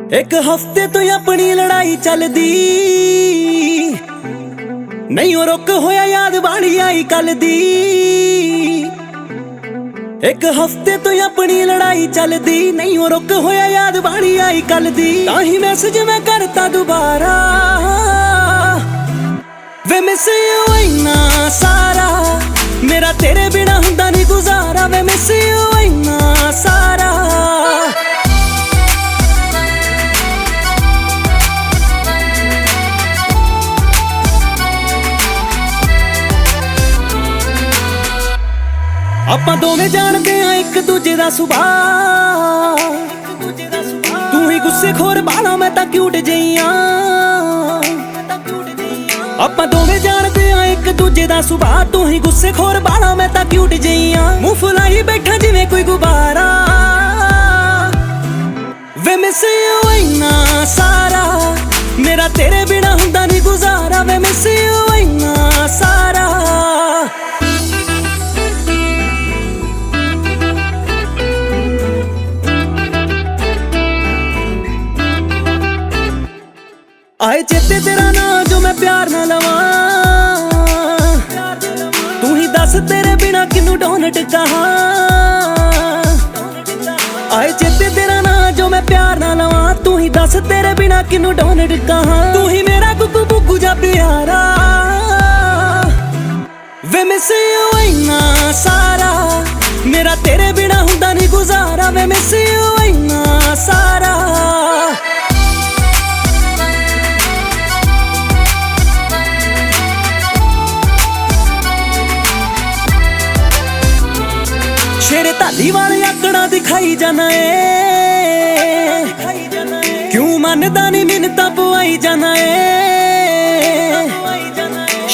एक हफ्ते तो अपनी लड़ाई चलदी नहीं ओ रुक होया याद बाणी आई कल दी। एक हफ्ते तो अपनी लड़ाई चलदी नहीं ओ रुक होया याद बाणी आई कल दी। ताही मैसेज मैं करता दोबारा वे मिस यू इन्ना सारा मेरा तेरे बिना हुंदा नहीं गुजारा वे मिस यू इन्ना सारा। ਆਪਾਂ ਦੋਵੇਂ ਜਾਣਦੇ ਆ ਇੱਕ ਦੂਜੇ ਦਾ ਸੁਭਾਅ ਤੂੰ ਹੀ ਗੁੱਸੇਖੋਰ ਬਾਲਾ ਮੈਂ ਤਾਂ ਕਿਊਟ ਜਈਆਂ। ਆਪਾਂ ਦੋਵੇਂ ਜਾਣਦੇ ਆ ਇੱਕ ਦੂਜੇ ਦਾ ਸੁਭਾਅ ਤੂੰ ਹੀ ਗੁੱਸੇਖੋਰ ਬਾਲਾ ਮੈਂ ਤਾਂ ਕਿਊਟ ਜਈਆਂ। ਮੂੰਹ ਫੁਲਾਈ ਬੈਠਾ ਜਿਵੇਂ ਕੋਈ ਗੁਬਾਰਾ ਵੇ ਮਿਸ ਯੂ ਇੰਨਾ ਸਾਰਾ ਮੇਰਾ ਤੇਰੇ ਬਿਨਾ ਹੁੰਦਾ ਨਹੀਂ ਗੁਜ਼ਾਰਾ ਵੇ ਮਿਸ ਯੂ ਇੰਨਾ ਸਾਰਾ। आए चेते तेरा ना जो मैं प्यार ना लवां तू ही दस तेरे बिना किनू डोनट कहा। आए चेते तेरा ना जो मैं प्यार ना लवां तू ही दस तेरे बिना किनू डोनट कहा। तू ही मेरा गुगू गुगू जा प्यारा वे मिस यू इन्ना सारा मेरा तेरे बिना हुंदा नहीं गुजारा वे मिस यू इन्ना सारा। शेरे ताली वाले आकड़ा दिखाई जाना है क्यों मनदा नहीं मिन्नतां पवाई जाना है।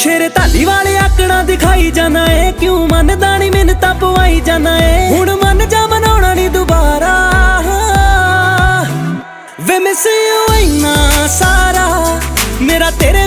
शेरे ताली वाले आकड़ा दिखाई जाना है क्यों मनदा नहीं मिन्नतां पवाई जाना है। हुण मन जा मनाउणा नहीं दुबारा वे मिस यू इन्ना सारा मेरा तेरे